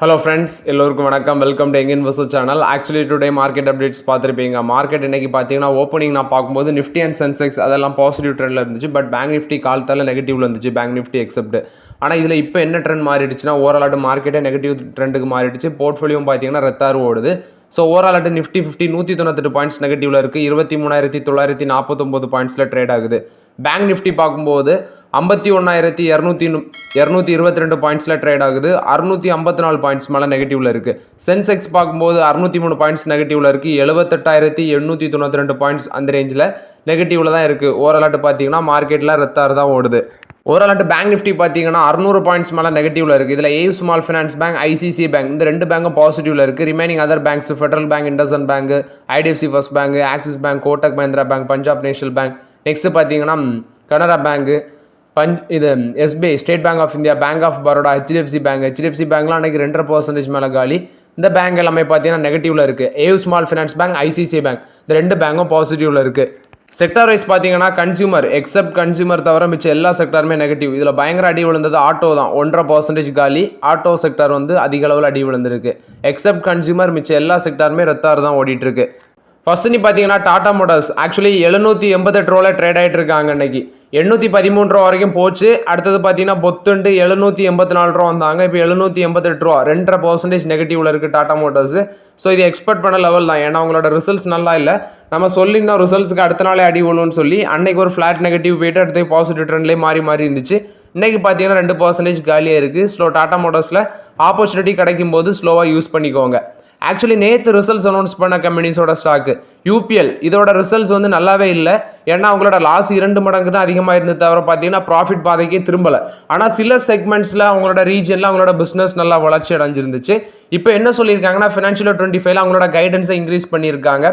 Hello friends, எல்லோருக்கும் வணக்கம். Welcome to young investor channel. Actually today market updates பார்த்துருப்பீங்க. Market இன்னைக்கு பார்த்தீங்கன்னா ஓப்பனிங் நான் பார்க்கும்போது நிஃப்டி அண்ட் சென்செக்ஸ் அதெல்லாம் பாசிட்டிவ் ட்ரெண்டில் இருந்துச்சு. பட் பேங்க் நிஃப்டி காலத்தால் நெகட்டிவ்ல இருந்துச்சு, பேங்க் நிஃப்டி எக்ஸப்ட். ஆனால் இதில் இப்போ என்ன ட்ரெண்ட் மாறிடுச்சுன்னா ஓவராலாட்டு மார்க்கெட்டே நெகட்டிவ் ட்ரெண்டுக்கு மாறிடுச்சு. போர்ட்ஃபோலியோவும் பார்த்தீங்கன்னா ரெத்தாறு ஓடுது. ஸோ ஓவராலாட்டு நிஃப்டி 198 பாயிண்ட்ஸ் நெகட்டிவ்ல இருக்குது. 23,949 பாயிண்ட்ஸில் ட்ரேட் ஆகுது. பேங்க் நிஃப்டி பார்க்கும்போது 51,222 பாயிண்ட்ஸில் ட்ரேட் ஆகுது. 654 பாயிண்ட்ஸ் மேலே நெகட்டிவ்ல இருக்குது. சென்செக்ஸ் பார்க்கும்போது 603 பாயிண்ட்ஸ் நெகட்டிவ்ல இருக்குது. 78,892 பாயிண்ட்ஸ் அந்த ரேஞ்சில் நெகட்டிவ்ல தான் இருக்குது. ஓவராலாட்டு பார்த்தீங்கன்னா மார்க்கெட்டில் ரெத்தாறு தான் ஓடுது. ஓவராலாட்டு பேங்க் நிஃப்டி பார்த்தீங்கன்னா 600 பாயிண்ட்ஸ் மேலே நெகட்டிவ்ல இருக்குது. இதில் AU Small Finance Bank, ICICI Bank இந்த ரெண்டு பேங்கும் பாசிட்டிவ்ல இருக்குது. Remaining other banks Federal Bank, IndusInd Bank, IDFC First Bank, Axis Bank, Kotak Mahindra Bank, Punjab National Bank, next பார்த்தீங்கன்னா கனரா பேங்க், இது SBI, State Bank of India, Bank of Baroda, HDFC பேங்க்லாம் அன்றைக்கி 2.5% மேலே காலி. இந்த பேங்க் எல்லாமே பார்த்தீங்கன்னா நெகட்டிவ்ல இருக்குது. AU Small Finance Bank, ICICI Bank இந்த ரெண்டு பேங்கும் பாசிட்டிவ்ல இருக்குது. செக்டார் வைஸ் பார்த்தீங்கன்னா கன்சியூமர் எக்ஸப்ட் கன்சியூமர் தவிர மிச்சம் எல்லா செக்டாருமே நெகட்டிவ். இதில் பயங்கர அடி விழுந்தது ஆட்டோ தான். 1.5% காலி. ஆட்டோ செக்டார் வந்து அதிக அளவில் அடி விழுந்திருக்கு. எக்ஸப்ட் கன்சியூமர் மிச்சம் எல்லா செக்டாருமே ரெத்தாறு தான் ஓடிட்டு இருக்கு. ஃபர்ஸ்ட் நீ பார்த்தீங்கன்னா டாடா மோட்டார்ஸ் ஆக்சுவலி 788 ரூபால ட்ரேட் ஆகிட்டு இருக்காங்க. இன்னைக்கு 813 ரூபா வரைக்கும் போச்சு. அடுத்தது பார்த்தீங்கன்னா பொத்துண்டு 784 ரூபா வந்தாங்க. இப்போ 788 ரூபா, 2.5% நெகட்டிவ்ல இருக்கு டாடா மோட்டார்ஸ். ஸோ இது எக்ஸ்பெக்ட் பண்ண லெவல் தான். ஏன்னா அவங்களோட ரிசல்ட்ஸ் நல்லா இல்லை. நம்ம சொல்லியிருந்தோம் ரிசல்ட்ஸ்க்கு அடுத்த நாளே அடி விழுன்னு சொல்லி. அன்னைக்கு ஒரு ஃபிளாட் நெகட்டிவ் போயிட்டு அடுத்து பாசிட்டிவ் ட்ரெண்ட்லேயே மாறி இருந்துச்சு. இன்னைக்கு பார்த்தீங்கன்னா 2% காலியாக இருக்குது. ஸோ டாடா மோட்டார்ஸில் ஆப்பர்ச்சுனிட்டி கிடைக்கும் போது ஸ்லோவாக யூஸ் பண்ணிக்கோங்க. ஆக்சுவலி நேற்று ரிசல்ட்ஸ் அனௌன்ஸ் பண்ண கம்பெனிஸோட ஸ்டாக்கு யூபிஎல் இதோட ரிசல்ட்ஸ் வந்து நல்லாவே இல்லை. ஏன்னா அவங்களோட லாஸ் 2 மடங்கு தான் அதிகமாக இருந்தது தவிர பார்த்தீங்கன்னா ப்ராஃபிட் பாதைக்கே திரும்பலை. ஆனால் சில செக்மெண்ட்ஸில் அவங்களோட ரீஜனில் அவங்களோட பிஸ்னஸ் நல்லா வளர்ச்சி அடைஞ்சிருந்துச்சு. இப்போ என்ன சொல்லியிருக்காங்கன்னா ஃபினான்ஷியல் 25 அவங்களோட கைடன்ஸை இன்க்ரீஸ் பண்ணியிருக்காங்க.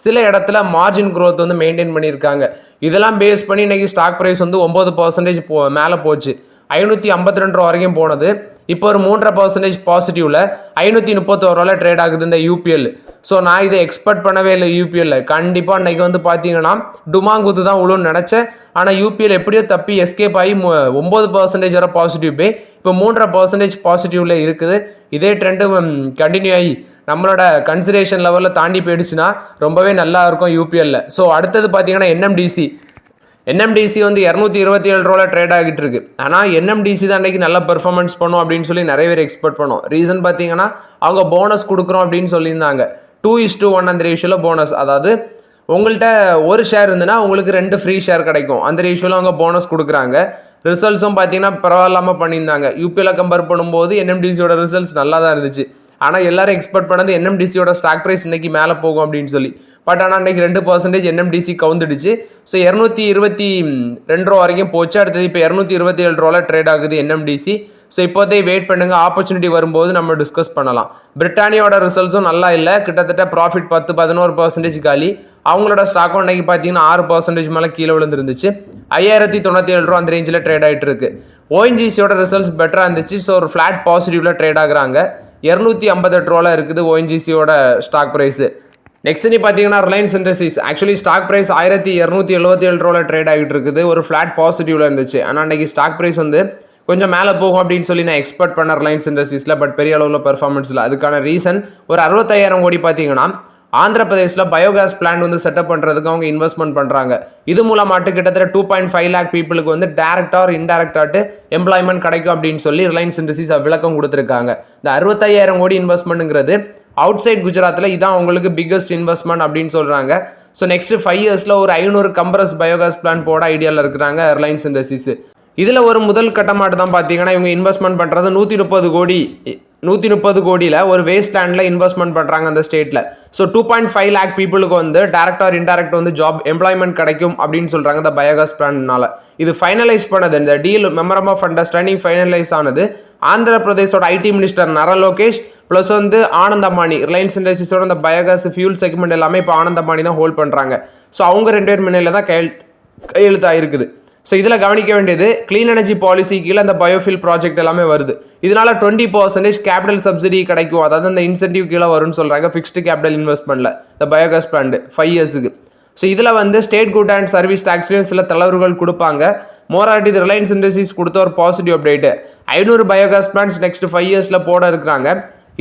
சில இடத்துல மார்ஜின் க்ரோத் வந்து மெயின்டைன் பண்ணியிருக்காங்க. இதெல்லாம் பேஸ் பண்ணி இன்னைக்கு ஸ்டாக் ப்ரைஸ் வந்து 9% மேலே போச்சு. 552 ரூபா வரைக்கும் போனது. இப்போ ஒரு 3.5% பாசிட்டிவ்ல 531 ரூபாயில் ட்ரேட் ஆகுது இந்த யூபிஎல். ஸோ நான் இதை எக்ஸ்பெக்ட் பண்ணவே இல்லை. யூபிஎல்ல கண்டிப்பாக இன்னைக்கு வந்து பார்த்தீங்கன்னா டுமாங்குத்து தான் உழுன்னு நினச்சேன். ஆனால் யூபிஎல் எப்படியோ தப்பி எஸ்கேப் ஆகி 9% வரை பாசிட்டிவ் பே, இப்போ 3.5% பாசிட்டிவ்ல இருக்குது. இதே ட்ரெண்டு கண்டினியூ ஆகி நம்மளோட கன்சிடரேஷன் லெவலில் தாண்டி போயிடுச்சுன்னா ரொம்பவே நல்லா இருக்கும் யூபிஎல்ல. ஸோ அடுத்தது பார்த்தீங்கன்னா என்எம்டிசி வந்து 227 ரூபாயில் ட்ரேட் ஆகிட்டு இருக்கு. ஆனால் என்எம்டிசி தான் அன்றைக்கி நல்ல பெர்ஃபார்மன்ஸ் பண்ணும் அப்படின்னு சொல்லி நிறைய பேர் எக்ஸ்பெக்ட் பண்ணோம். ரீசன் பார்த்தீங்கன்னா அவங்க போனஸ் கொடுக்குறோம் அப்படின்னு சொல்லியிருந்தாங்க. 2:1 அந்த ரேஷியோவில் போனஸ், அதாவது உங்கள்கிட்ட ஒரு ஷேர் இருந்துன்னா உங்களுக்கு 2 ஃப்ரீ ஷேர் கிடைக்கும். அந்த ரேஷியோவில் அவங்க போனஸ் கொடுக்குறாங்க. ரிசல்ட்ஸும் பார்த்தீங்கன்னா பரவாயில்லாமல் பண்ணியிருந்தாங்க. யூபிஎல்ல கம்பேர் பண்ணும்போது என்எம்டிசியோட ரிசல்ட்ஸ் நல்லா தான் இருந்துச்சு. ஆனால் எல்லாரும் எக்ஸ்பெக்ட் பண்ணது என்எம்டிசியோட ஸ்டாக் ப்ரைஸ் இன்னைக்கு மேலே போகும் அப்படின்னு சொல்லி. பட் ஆனால் அன்றைக்கி 2% என்எம்டிசி கவுந்துடுச்சு. ஸோ 222 ரூபா வரைக்கும் போச்சு. அடுத்தது இப்போ 227 ரூபாவில் ட்ரேட் ஆகுது என்எம்டிசி. ஸோ இப்போதே வெயிட் பண்ணுங்க, ஆப்பர்ச்சுனிட்டி வரும்போது நம்ம டிஸ்கஸ் பண்ணலாம். பிரிட்டானியோட ரிசல்ட்ஸும் நல்லா இல்லை. கிட்டத்தட்ட ப்ராஃபிட் 10-11% காலி. அவங்களோட ஸ்டாக்கும் இன்னைக்கு பார்த்தீங்கன்னா 6% மேலே கீழே விழுந்துருந்துச்சு. 5097 ரூபா அந்த ரேஞ்சில் ட்ரேட் ஆகிட்டு இருக்கு. ஓஎன்ஜிசியோட ரிசல்ட்ஸ் பெட்டராக இருந்துச்சு. ஸோ ஒரு ஃபிளாட் பாசிட்டிவ்ல ட்ரேட் ஆகுறாங்க. 258 ரூபாவில் இருக்குது ஓஎன்ஜிசியோட ஸ்டாக் ப்ரைஸு. நெக்ஸ்ட் நீ பார்த்தீங்கன்னா Reliance Industries actually stock price 1277 ரூபாயில் ட்ரேட் ஆகிட்டு இருக்குது. ஒரு ஃபிளாட் பாசிட்டிவ்ல இருந்துச்சு. ஆனால் அன்றைக்கி ஸ்டாக் ப்ரைஸ் வந்து கொஞ்சம் மேலே போகும் அப்படின்னு சொல்லி நான் எக்ஸ்பெக்ட் பண்ண ரிலையன்ஸ் இண்டஸ்ட்ரீஸில். பட் பெரிய அளவில் பெர்ஃபார்மன்ஸில் அதுக்கான ரீசன் ஒரு 65,000 கோடி பார்த்தீங்கன்னா ஆந்திர பிரதேசில் பயோகேஸ் பிளான்ட் வந்து செட்டப் பண்ணுறதுக்கு அவங்க இன்வெஸ்ட்மெண்ட் பண்ணுறாங்க. இது மூலமாட்டு கிட்டத்தட்ட 2.5 lakh பீப்புளுக்கு வந்து டைரக்ட் ஆர் இன்டைரக்டாட்டு எம்ப்ளாய்மெண்ட் கிடைக்கும் அப்படின்னு சொல்லி ரிலையன்ஸ் இண்டஸ்ட்ரீஸ் விளக்கம் கொடுத்துருக்காங்க. இந்த 65,000 கோடி இன்வெஸ்ட்மெண்ட்டுங்கிறது அவுட் சைட் குஜராத்தில் இதான் உங்களுக்கு பிக்கஸ்ட் இன்வெஸ்ட்மெண்ட் அப்படின்னு சொல்கிறாங்க. ஸோ நெக்ஸ்ட் 5 இயர்ஸில் ஒரு 500 கம்ப்ரஸ் பயோகேஸ் பிளான்ட் போட ஐடியாவில் இருக்கிறாங்க ரிலையன்ஸ் இண்டஸ்ட்ரீஸ். இதில் ஒரு முதல் கட்டமாட்டு தான் பார்த்தீங்கன்னா இவங்க இன்வெஸ்ட்மெண்ட் பண்ணுறது 130 கோடியில் ஒரு வேஸ்ட் லேண்டில் இன்வெஸ்ட்மெண்ட் பண்ணுறாங்க அந்த ஸ்டேட்டில். ஸோ 2.5 lakh பீப்புளுக்கு வந்து டைரக்ட் ஆர் இன்டைரக்ட் வந்து ஜாப் எம்ப்ளாய்மெண்ட் கிடைக்கும் அப்படின்னு சொல்கிறாங்க இந்த பயோகேஸ் பிளான்ட்னால. இது ஃபைனலைஸ் பண்ணது, இந்த டீல் மெமரம் ஆஃப் அண்டர்ஸ்டாண்டிங் ஃபைனலைஸ் ஆனது ஆந்திர பிரதேசோட ஐடி மினிஸ்டர் நர லோகேஷ் ப்ளஸ் வந்து ஆனந்த் அம்பானி. ரிலையன்ஸ் இண்டஸ்ட்ரீஸோட அந்த பயோகேஸ் ஃபியூல் செக்மெண்ட் எல்லாமே இப்போ ஆனந்த் அம்பானி தான் ஹோல்ட் பண்ணுறாங்க. ஸோ அவங்க 2 பேர் முன்னிலையில் தான் கையெழுத்தாயிருக்குது. ஸோ இதில் கவனிக்க வேண்டியது க்ளீன் எனர்ஜி பாலிசி கீழே அந்த பயோஃபில் ப்ராஜெக்ட் எல்லாமே வருது. இதனால 20% கேபிட்டல் சப்சிடி கிடைக்கும். அதாவது அந்த இன்சென்டிவ் கீழே வரும்னு சொல்கிறாங்க ஃபிக்ஸ்டு கேபிட்டல் இன்வெஸ்ட்மெண்ட்டில் இந்த பயோகேஸ் பிளான்ட் 5 இயர்ஸுக்கு. ஸோ இதில் வந்து ஸ்டேட் குட் அண்ட் சர்வீஸ் டேக்ஸ்லையும் சில தளர்வுகள் கொடுப்பாங்க. மோராட்டி ரிலையன்ஸ் இண்டஸ்ட்ரீஸ் கொடுத்த ஒரு positive update. 500 biogas plans next 5 இயர்ஸில் போட இருக்கிறாங்க.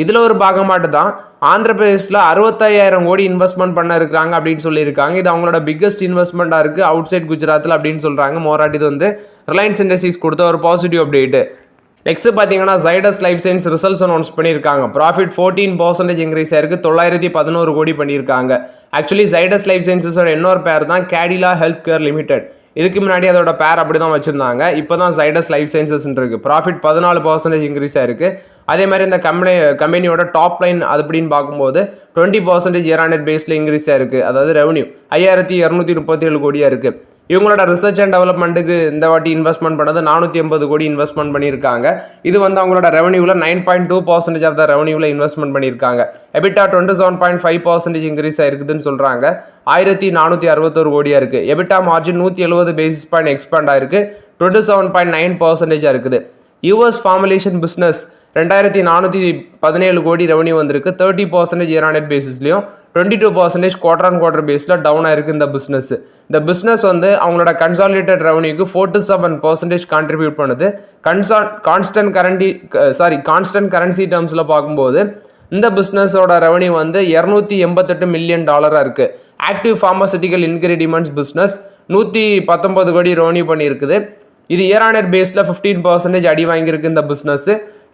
இதில் ஒரு பாகமாட்டு தான் ஆந்திர பிரதேஷில் 65,000 கோடி இன்வெஸ்ட்மெண்ட் பண்ண இருக்கிறாங்க அப்படின்னு சொல்லியிருக்காங்க. இது அவங்களோட பிக்கஸ்ட் இன்வெஸ்ட்மெண்ட்டாக இருக்குது அவுட் சைட் குஜராத்தில் அப்படின்னு சொல்கிறாங்க. மோராட் இது வந்து ரிலையன்ஸ் இண்டஸ்ட்ரீஸ் கொடுத்த ஒரு பாசிட்டிவ் அப்டேட்டு. நெக்ஸ்ட் பார்த்தீங்கன்னா Zydus life science results announce பண்ணியிருக்காங்க. ப்ராஃபிட் 14% இன்க்ரீஸ் ஆயிருக்கு, 911 கோடி பண்ணியிருக்காங்க. ஆக்சுவலி ஜைடஸ் லைஃப் சயின்ஸஸோட இன்னொரு பேர் தான் கேடிலா ஹெல்த் கேர் லிமிடெட். இதுக்கு முன்னாடி அதோட பேர் அப்படி தான் வச்சுருந்தாங்க. இப்போ தான் ஜைடஸ் லைஃப் சயின்சஸ் இருக்குது. ப்ராஃபிட் 14% இன்க்ரீஸ் ஆயிருக்கு. அதே மாதிரி இந்த கம்பெனியோட டாப் லைன் அது அப்படின்னு பார்க்கும்போது 20% இயர் ஆன் இயர் பேஸில் இன்க்ரீஸ் ஆயிருக்கு. அதாவது ரெவன்யூ 5237 கோடியாக இருக்குது. இவங்களோட ரிசர்ச் அண்ட் டெவலப்மெண்ட்டுக்கு இந்த வாட்டி இன்வெஸ்ட்மெண்ட் பண்ணது 480 கோடி இன்வெஸ்ட்மெண்ட் பண்ணியிருக்காங்க. இது வந்து அவங்களோட ரெவன்யூவில் 9.2% ஆஃப் த ரெவன்யூவில் இன்வெஸ்ட்மெண்ட் பண்ணியிருக்காங்க. எபிட்டா 27.5% இன்க்ரீஸ் ஆயிருக்குதுன்னு சொல்கிறாங்க. 1461 கோடியாக இருக்குது. EBITDA margin 170 basis point expand ஆயிருக்கு, 27.9% இருக்குது. யூஎஸ் ஃபார்முலேஷன் பிஸ்னஸ் 2417 கோடி ரெவன்யூ வந்திருக்கு, 30% இயர் ஆன் இயர் பேசிஸ்லையும் 22% குவார்டர் ஆன் குவார்டர் பேஸில் டவுன் ஆயிருக்கு இந்த பிஸ்னஸ். இந்த பிஸ்னஸ் வந்து அவங்களோட கன்சாலிடேட்டட் ரெவன்யூக்கு 47% கான்ட்ரிபியூட் பண்ணுது. கான்ஸ்டன்ட் கரன்சி டேர்ம்ஸில் பார்க்கும்போது இந்த பிஸ்னஸோட ரெவன்யூ வந்து $288 மில்லியன் இருக்குது. ஆக்டிவ் ஃபார்மசூட்டிக்கல் இன்கிரிடியன்ட்ஸ் பிஸ்னஸ் 119 கோடி ரெவன்யூ பண்ணியிருக்குது. இது இயர் ஆன் இயர் பேஸில் 15% அடி வாங்கியிருக்கு இந்த பிஸ்னஸ்.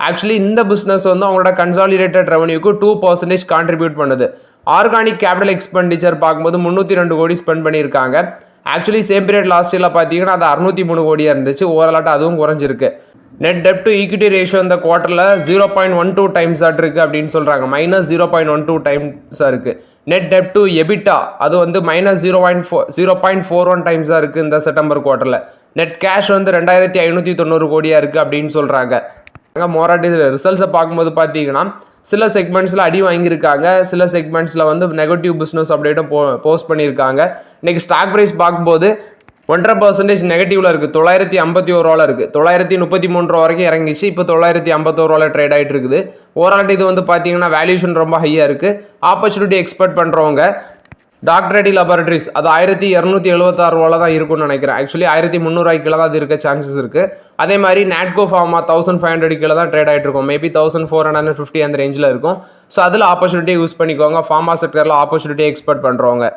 ஆக்சுவலி இந்த பிஸ்னஸ் வந்து அவங்களோட கன்சாலிடேட்டட் ரெவன்யூக்கு 2% கான்ட்ரிபியூட் பண்ணுது. ஆர்கானிக் கேபிட்டல் எக்ஸ்பெண்டிச்சர் பார்க்கும்போது 302 கோடி ஸ்பெண்ட் பண்ணியிருக்காங்க. ஆக்சுவலி சேம் பீரியட் லாஸ்ட் இயரில் பார்த்தீங்கன்னா அது 603 கோடியாக இருந்துச்சு. ஓவராலாக அதுவும் குறைஞ்சிருக்கு. Net dept to equity ratio இந்த குவார்ட்டரில் 0.12 டைம்ஸ் இருக்குது அப்படின்னு சொல்கிறாங்க. -0.12 டைம்ஸாக இருக்குது. நெட் டெப்ட் டு எபிட்டா அது வந்து -0.41 டைம்ஸாக இருக்குது இந்த செப்டம்பர் குவார்ட்டரில். நெட் கேஷ் வந்து 2590 கோடியாக இருக்குது அப்படின்னு சொல்கிறாங்க. மோராட்டி ரிசல்ட்ஸை பார்க்கும்போது பார்த்தீங்கன்னா சில செக்மெண்ட்ஸில் அடி வாங்கியிருக்காங்க, சில செக்மெண்ட்ஸில் வந்து நெகட்டிவ் பிஸ்னஸ் அப்டேட்டும் போஸ்ட் பண்ணியிருக்காங்க. இன்றைக்கி ஸ்டாக் ப்ரைஸ் பார்க்கும்போது 1.5% நெகட்டிவில் இருக்குது, 951 ரூபாவில் இருக்குது. 933 ரூபா வரைக்கும் இறங்கிச்சு, இப்போ 951 ரூபாவில் ட்ரேட் ஆகிட்டு இருக்குது. ஓவரால் இது வந்து பார்த்தீங்கன்னா வேல்யூஷன் ரொம்ப ஹையாக இருக்குது. ஆப்பர்ச்சுனிட்டி எக்ஸ்பெக்ட் பண்ணுறவங்க டாக்டர் ரெட்டி லேபரேட்டரிஸ் அது 1276 ரூபாவில் தான் இருக்கும்னு நினைக்கிறேன். ஆக்சுவலி 1300 கீழே தான் அது இருக்க சான்சஸ் இருக்குது. அதே மாதிரி நாட்கோ ஃபார்மா 1500 கீழே தான் ட்ரேட் ஆகிட்டு இருக்கும். மேபி 1450 அந்த ரேஞ்சில் இருக்கும். ஸோ அதில் ஆப்பர்ச்சுனிட்டியை யூஸ் பண்ணிக்கோங்க. ஃபார்மா செக்டரில் ஆப்பர்ச்சுனிட்டியை எக்ஸ்பெக்ட் பண்ணுறவங்க.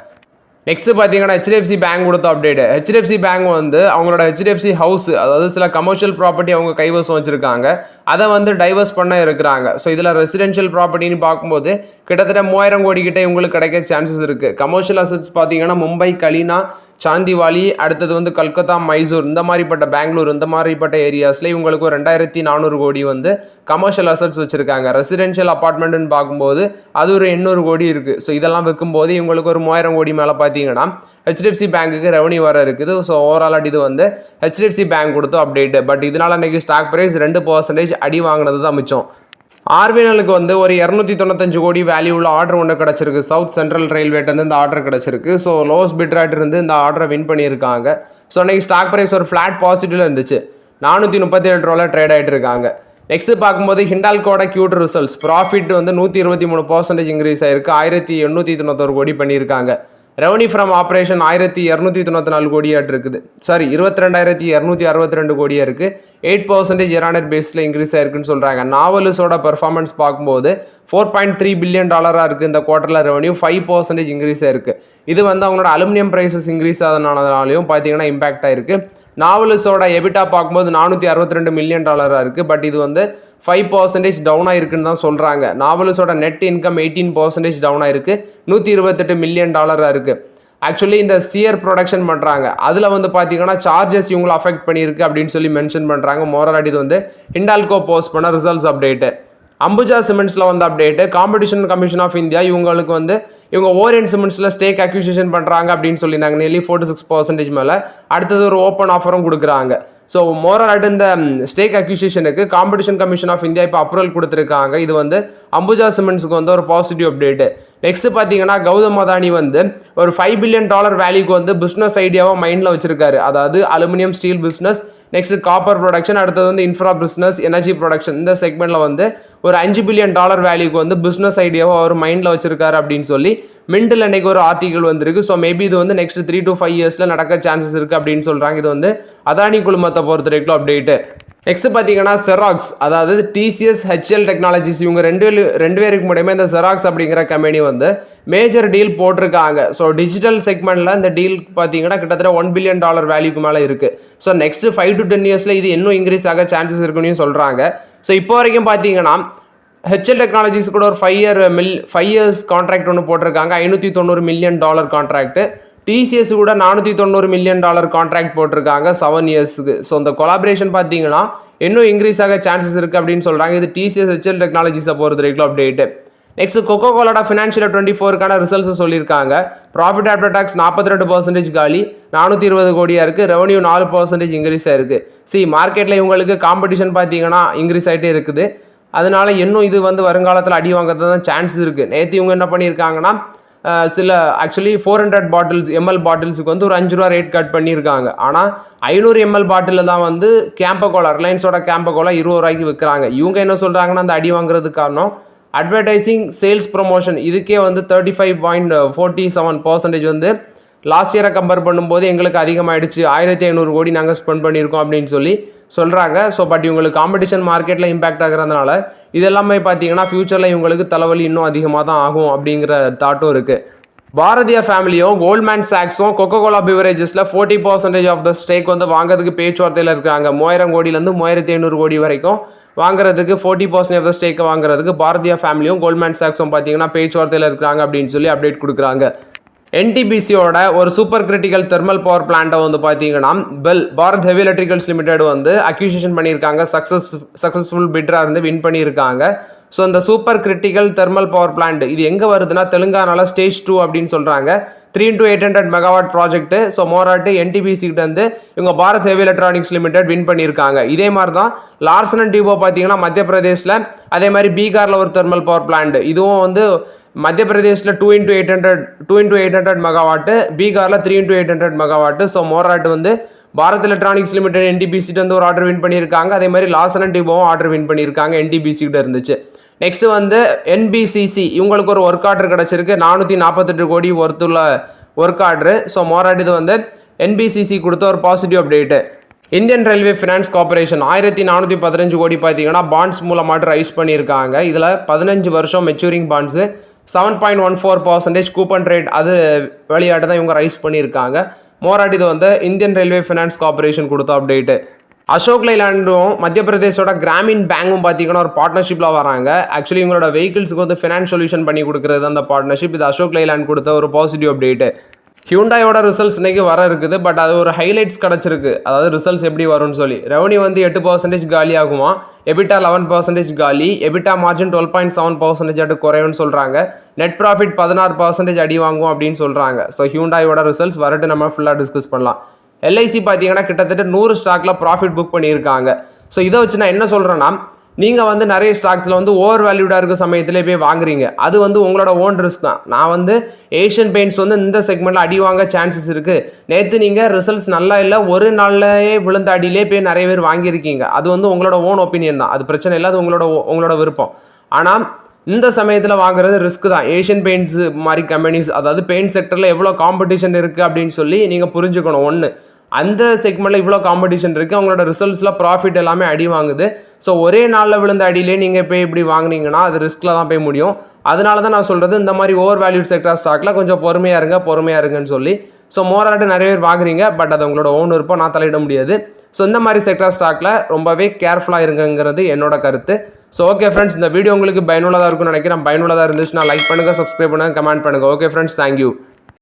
நெக்ஸ்ட் பார்த்தீங்கன்னா HDFC பேங்க் கொடுத்த அப்டேட். HDFC பேங்க் வந்து அவங்களோட HDFC ஹவுஸ் அதாவது சில கமர்ஷியல் ப்ராப்பர்ட்டி அவங்க கைவசம் வச்சுருக்காங்க, அதை வந்து டைவர்ஸ் பண்ண இருக்கிறாங்க. ஸோ இதில் ரெசிடென்ஷியல் ப்ராப்பர்ட்டின்னு பார்க்கும்போது கிட்டத்தட்ட 3000 கோடி கிட்டே உங்களுக்கு கிடைக்க சான்சஸ் இருக்குது. கமர்ஷியல் அசட்ஸ் பார்த்தீங்கன்னா மும்பை, கலினா, சாந்திவாலி, அடுத்தது வந்து கல்கத்தா, மைசூர், இந்த மாதிரிப்பட்ட பெங்களூர், இந்த மாதிரிப்பட்ட ஏரியாஸில் இவங்களுக்கு ஒரு 2400 கோடி வந்து கமர்ஷியல் அசட்ஸ் வச்சுருக்காங்க. ரெசிடென்ஷியல் அப்பார்ட்மெண்ட்டுன்னு பார்க்கும்போது அது ஒரு 800 கோடி இருக்குது. ஸோ இதெல்லாம் விற்கும்போது இவங்களுக்கு ஒரு 3000 கோடி மேலே பார்த்தீங்கன்னா HDFC பேங்க்குக்கு ரெவன்யூ வர இருக்குது. ஸோ ஓவராலாக இது வந்து HDFC பேங்க் கொடுத்த அப்டேட்டு. பட் இதனால் இன்றைக்கி ஸ்டாக் ப்ரைஸ் 2% அடி வாங்கினது தான் மிச்சம். ஆர்பிஎன்எலுக்கு வந்து ஒரு 295 கோடி வேல்யூ உள்ள ஆர்டர் ஒன்று கிடச்சிருக்கு. சவுத் சென்ட்ரல் ரயில்வேட்டேருந்து இந்த ஆர்டர் கிடச்சிருக்கு. ஸோ லோவஸ்ட் பிட் ரேட் இருந்து இந்த ஆர்டரை வின் பண்ணியிருக்காங்க. ஸோ அன்றைக்கி ஸ்டாக் ப்ரைஸ் ஒரு ஃப்ளாட் பாசிட்டிவில் இருந்துச்சு. 437 ரூபாயில் ட்ரேட் ஆகிட்டு இருக்காங்க. நெக்ஸ்ட் பார்க்கும்போது ஹிண்டால்கோட கியூட் ரிசல்ட்ஸ் ப்ராஃபிட் வந்து 123% இன்க்ரீஸ் ஆயிருக்கு, 1891 கோடி பண்ணியிருக்காங்க. ரெவன்யூ ஃப்ரம் ஆப்ரேஷன் 1294 கோடியாட்டு இருக்குது. 22,262 கோடியாக இருக்குது. 8% இயர் ஆன் இயர் பேஸில் இன்க்ரீஸ் ஆயிருக்குன்னு சொல்கிறாங்க. நாவலுஸோட பெர்ஃபார்மன்ஸ் பார்க்கும்போது $4.3 பில்லியன் இருக்குது இந்த குவார்ட்டரில் ரெவன்யூ, 5% இன்க்ரீஸ் ஆயிருக்கு. இது வந்து அவங்களோட அலுமினியம் ப்ரைஸஸ் இன்க்ரீஸ் ஆனதுனாலையும் பார்த்தீங்கன்னா இம்பாக்ட் ஆயிருக்கு. நாவலுஸோட எபிட்டா பார்க்கும்போது $462 மில்லியன் இருக்குது. பட் இது வந்து 5% டவுன் ஆயிருக்குன்னு தான் சொல்கிறாங்க. நாவலுஸோட நெட் இன்கம் 18% டவுன் ஆயிருக்கு, $128 மில்லியன் இருக்குது. ஆக்சுவலி இந்த சியர் ப்ரொடக்ஷன் பண்ணுறாங்க, அதில் வந்து பார்த்தீங்கன்னா சார்ஜஸ் இவங்களை அஃபெக்ட் பண்ணியிருக்கு அப்படின்னு சொல்லி மென்ஷன் பண்ணுறாங்க. மோரலாக இது வந்து ஹிண்டால்கோ போஸ்ட் பண்ண ரிசல்ட்ஸ் அப்டேட்டு. அம்புஜா சிமெண்ட்ஸில் வந்து update. Competition commission of India இவங்களுக்கு வந்து இவங்க ஓரியன்ட் சிமெண்ட்ஸில் ஸ்டேக் அக்யூசிஷன் பண்ணுறாங்க அப்படின்னு சொல்லியிருந்தாங்க. நியர்லி 46% மேலே. அடுத்தது ஒரு ஓப்பன் ஆஃபரும் கொடுக்குறாங்க. ஸோ மோரலாட் இந்த ஸ்டேக் அக்யூசிஷனுக்கு காம்படிஷன் கமிஷன் ஆஃப் இந்தியா இப்போ அப்ரூவல் கொடுத்துருக்காங்க. இது வந்து அம்புஜா சிமெண்ட்ஸுக்கு வந்து ஒரு பாசிட்டிவ் அப்டேட்டு. நெக்ஸ்ட் பார்த்தீங்கன்னா கௌதம் அதானி வந்து ஒரு $5 பில்லியன் வேல்யூக்கு வந்து பிஸ்னஸ் ஐடியாவாக மைண்டில் வச்சிருக்காரு. அதாவது aluminium steel business, next copper production, அடுத்தது வந்து இன்ஃப்ரா பிஸ்னஸ், எனர்ஜி ப்ரொடக்ஷன், இந்த செக்மெண்ட்டில் வந்து ஒரு $5 பில்லியன் வேல்யூக்கு வந்து பிஸ்னஸ் ஐடியாவை அவர் மைண்டில் வச்சிருக்காரு அப்படின்னு சொல்லி மின்டில் அன்னைக்கு ஒரு ஆர்டிகல் வந்திருக்கு. ஸோ மேபி இது வந்து நெக்ஸ்ட் 3 to 5 இயர்ஸில் நடக்க சான்சஸ் இருக்குது அப்படின்னு சொல்கிறாங்க. இது வந்து அதானி குழுமத்தை பொறுத்த வரைக்கும் அப்டேட்டு. நெக்ஸ்ட் பார்த்தீங்கன்னா செராக்ஸ், அதாவது டிசிஎஸ் ஹெச்எல் டெக்னாலஜிஸ், இவங்க ரெண்டு பேருக்கு முடியுமே இந்த செராக்ஸ் அப்படிங்கிற கம்பெனி வந்து மேஜர் டீல் போட்டிருக்காங்க. ஸோ டிஜிட்டல் செக்மெண்ட்டில் இந்த டீல் பார்த்தீங்கன்னா கிட்டத்தட்ட $1 பில்லியன் வேல்யூக்கு மேலே இருக்குது. ஸோ நெக்ஸ்ட் 5 to 10 இயர்ஸில் இது இன்னும் இன்க்ரீஸ் ஆக சான்சஸ் இருக்குன்னு சொல்கிறாங்க. ஸோ இப்போ வரைக்கும் பார்த்தீங்கன்னா ஹெச்எல் டெக்னாலஜிஸ் கூட ஒரு 5 இயர்ஸ் கான்ட்ராக்ட் ஒன்று போட்டிருக்காங்க, $590 மில்லியன் கான்ட்ராக்ட். டிசிஎஸ் கூட $490 மில்லியன் கான்ட்ராக்ட் போட்டிருக்காங்க 7 இயர்ஸுக்கு. ஸோ இந்த கொலாபரேஷன் பார்த்தீங்கன்னா இன்னும் இன்க்ரீஸ் ஆக சான்சஸ் இருக்குது அப்படின்னு சொல்கிறாங்க. இது டிசிஎஸ் ஹெச்எல் டெக்னாலஜிஸை பொறுத்த வரைக்கும் அப்டேட்டு. நெக்ஸ்ட் கொக்கோ கோலாட ஃபினான்ஷியல் 24க்கான ரிசல்ட்ஸ் சொல்லியிருக்காங்க. ப்ராஃபிட் ஆஃப்டர் டாக்ஸ் 42% காலி, 420 கோடியாக இருக்குது. ரெவன்யூ 4% இன்க்ரீஸ் ஆயிருக்கு. மார்க்கெட்டில் இவங்களுக்கு காம்படிஷன் பார்த்தீங்கன்னா இன்க்ரீஸ் ஆகிட்டே இருக்குது. அதனால இன்னும் இது வந்து வருங்காலத்தில் அடி வாங்கிறது தான் சான்ஸ் இருக்குது. நேற்று இவங்க என்ன பண்ணியிருக்காங்கன்னா சில ஆக்சுவலி 400 பாட்டில்ஸ் எம்எல் பாட்டில்ஸுக்கு வந்து ஒரு $5 ரேட் கட் பண்ணியிருக்காங்க. ஆனால் 500 ml பாட்டிலில் தான் வந்து கேம்பகோலா, ரிலையன்ஸோட கேம்பகோலா $20 விற்கிறாங்க. இவங்க என்ன சொல்கிறாங்கன்னா அந்த அடி வாங்குறதுக்கு காரணம் அட்வர்டைசிங், சேல்ஸ் ப்ரொமோஷன் இதுக்கே வந்து 35.47% வந்து லாஸ்ட் இயரை கம்பேர் பண்ணும்போது எங்களுக்கு அதிகமாகிடுச்சு, 1500 கோடி நாங்கள் ஸ்பெண்ட் பண்ணியிருக்கோம் அப்படின்னு சொல்லி சொல்கிறாங்க. ஸோ பட் இவங்களுக்கு காம்படிஷன் மார்க்கெட்டில் இம்பேக்ட் ஆகிறதுனால இதெல்லாமே பார்த்தீங்கன்னா ஃப்யூச்சரில் இவங்களுக்கு தலைவலி இன்னும் அதிகமாக தான் ஆகும் அப்படிங்கிற தாட்டும் இருக்குது. பாரதியா ஃபேமிலியும் கோல்ட்மேன் சாக்ஸும் கொக்கோ கோலா பிவரேஜஸில் 40% ஆஃப் த ஸ்டேக் வந்து வாங்குறதுக்கு பேச்சுவார்த்தையில் இருக்காங்க. 1000 கோடியிலேருந்து 1500 கோடி வரைக்கும் வாங்குறதுக்கு 40% ஆஃப் த ஸ்டேக்கை வாங்குறதுக்கு பாரதியா ஃபேமிலியும் கோல்ட்மேன் சாக்ஸும் பார்த்தீங்கன்னா பேச்சுவார்த்தையில் இருக்கிறாங்க அப்படின்னு சொல்லி அப்டேட் கொடுக்குறாங்க. என்டிபிசியோட ஒரு சூப்பர் கிரிட்டிக்கல் தெர்மல் பவர் பிளான்ட்டை வந்து பார்த்தீங்கன்னா பாரத் ஹெவி எலக்ட்ரிகல்ஸ் லிமிடெட் வந்து அக்யூசிஷன் பண்ணியிருக்காங்க. சக்ஸஸ்ஃபுல் பிட்ராக இருந்து வின் பண்ணியிருக்காங்க. ஸோ இந்த super critical thermal power plant இது எங்கே வருதுன்னா தெலுங்கானால ஸ்டேஜ் 2 அப்படின்னு சொல்கிறாங்க. 3 into 800 மெகாவாட் ப்ராஜெக்ட். ஸோ மோராட்டு என்டிபிசி கிட்ட வந்து இவங்க Bharat heavy electronics limited win பண்ணியிருக்காங்க. இதே மாதிரி தான் லார்சன் அண்ட் டியூபோ பார்த்தீங்கன்னா மத்திய பிரதேசில், அதே மாதிரி பீகாரில் ஒரு தெர்மல் பவர் பிளான்ட், இதுவும் வந்து மத்திய பிரதேசில் 2 into 800 மெகாவாட்டு, பீகாரில் 3 into 800 மெகாவாட்டு. ஸோ மோராட்டு வந்து பாரத் எலக்ட்ரானிக்ஸ் லிமிடெட் என்டிபிசிட்டு வந்து ஒரு ஆர்டர் வின் பண்ணியிருக்காங்க. அதே மாதிரி லார்சன் அண்ட் டியூபோவும் ஆர்டர் வின் பண்ணியிருக்காங்க, என்டிபிசி கிட்ட இருந்துச்சு. நெக்ஸ்ட் வந்து என்பிசிசி இவங்களுக்கு ஒரு ஒர்க் ஆர்டர் கிடச்சிருக்கு, 448 கோடி ஒர்த்துள்ள ஒர்க் ஆர்டரு. ஸோ மோராட் இது வந்து என்பிசிசி கொடுத்த ஒரு positive update. Indian railway finance corporation 1415 கோடி பார்த்தீங்கன்னா பாண்ட்ஸ் மூலமாட்டு ரைஸ் பண்ணியிருக்காங்க. இதில் 15 வருஷம் மெச்சூரிங் பாண்ட்ஸு 7.14% கூப்பன் ரேட் அது வெளியாட்டு தான் இவங்க ரைஸ் பண்ணியிருக்காங்க. மோராட் இது வந்து இந்தியன் ரயில்வே ஃபினான்ஸ் கார்பரேஷன் கொடுத்த அப்டேட்டு. அசோக் லைலாண்டும் மத்திய பிரதேஷோட கிராமின் பேங்கும் பார்த்தீங்கன்னா ஒரு பார்ட்னர்ஷிப்பில் வராங்க. ஆக்சுவலி இவங்களோட வெஹிக்கிள்ஸுக்கு வந்து ஃபினான்ஸ் சொல்யூஷன் பண்ணி கொடுக்குறது அந்த பார்ட்னர்ஷிப். இது அசோக் லைலாண்ட் கொடுத்த ஒரு பாசிட்டிவ் அப்டேட்டு. ஹியூண்டாயோட ரிசல்ட்ஸ் இன்னைக்கு வர இருக்குது. பட் அது ஒரு ஹைலைட்ஸ் கிடச்சிருக்கு, அதாவது ரிசல்ட்ஸ் எப்படி வரும்னு சொல்லி. ரெவன்யூ வந்து 8% காலி ஆகுமா, எபிட்டா 11% காலி, எபிட்டா மார்ஜின் 12.7% குறையும்னு சொல்கிறாங்க. நெட் ப்ராஃபிட் 16% அடி வாங்குவோம் அப்படின்னு சொல்கிறாங்க. ஸோ ஹியூண்டாயோட ரிசல்ட்ஸ் வரட்டு நம்ம ஃபுல்லாக டிஸ்கஸ் பண்ணலாம். எல்ஐசி பார்த்தீங்கன்னா கிட்டத்தட்ட 100 ஸ்டாக்ல ப்ராஃபிட் புக் பண்ணியிருக்காங்க. ஸோ இதை வச்சு நான் என்ன சொல்கிறேன்னா, நீங்கள் வந்து நிறைய ஸ்டாக்ஸில் வந்து ஓவர் வேல்யூடாக இருக்க சமயத்திலே போய் வாங்குறீங்க, அது வந்து உங்களோட ஓன் ரிஸ்க் தான். நான் வந்து ஏஷியன் பெயிண்ட்ஸ் வந்து இந்த செக்மெண்ட்டில் அடி வாங்க சான்சஸ் இருக்குது. நேற்று நீங்கள் ரிசல்ட்ஸ் நல்லா இல்லை, ஒரு நாள்லேயே விழுந்த அடியிலே போய் நிறைய பேர் வாங்கியிருக்கீங்க. அது வந்து உங்களோட ஓன் ஒப்பீனியன் தான், அது பிரச்சனை இல்லை, அது உங்களோட விருப்பம். ஆனால் இந்த சமயத்தில் வாங்குறது ரிஸ்க் தான். ஏஷியன் பெயிண்ட்ஸ் மாதிரி கம்பெனிஸ், அதாவது பெயிண்ட் செக்டரில் எவ்வளோ காம்படிஷன் இருக்குது அப்படின்னு சொல்லி நீங்கள் புரிஞ்சுக்கணும். ஒன்று, அந்த செக்மெண்ட்டில் இவ்வளோ காம்படிஷன் இருக்குது, அவங்களோட ரிசல்ட்ஸில் ப்ராஃபிட் எல்லாமே அடி வாங்குது. ஸோ ஒரே நாளில் விழுந்த அடியிலே நீங்கள் போய் இப்படி வாங்கினீங்கன்னா அது ரிஸ்கில் தான் போய் முடியும். அதனால தான் நான் சொல்கிறது, இந்த மாதிரி ஓவர் வேல்யூட் செக்டர் ஸ்டாக்கில் கொஞ்சம் பொறுமையாக இருங்கன்னு சொல்லி. ஸோ மோராட்டு நிறைய பேர் வாங்குறீங்க, பட் அது உங்களோட ஓன் இருப்போம், நான் தலையிட முடியாது. ஸோ இந்த மாதிரி செக்டர் ஸ்டாக்கில் ரொம்பவே கேர்ஃபுல்லாக இருங்கிறது என்னோட கருத்து. ஸோ ஓகே ஃப்ரெண்ட்ஸ், இந்த வீடியோ உங்களுக்கு பயனுள்ளதாக இருக்கும்னு நினைக்கிறேன். பயனுள்ளதாக இருந்துச்சுன்னா லைக் பண்ணுங்கள், சப்ஸ்கிரைப் பண்ணுங்கள், கமெண்ட் பண்ணுங்கள். Okay friends, thank you.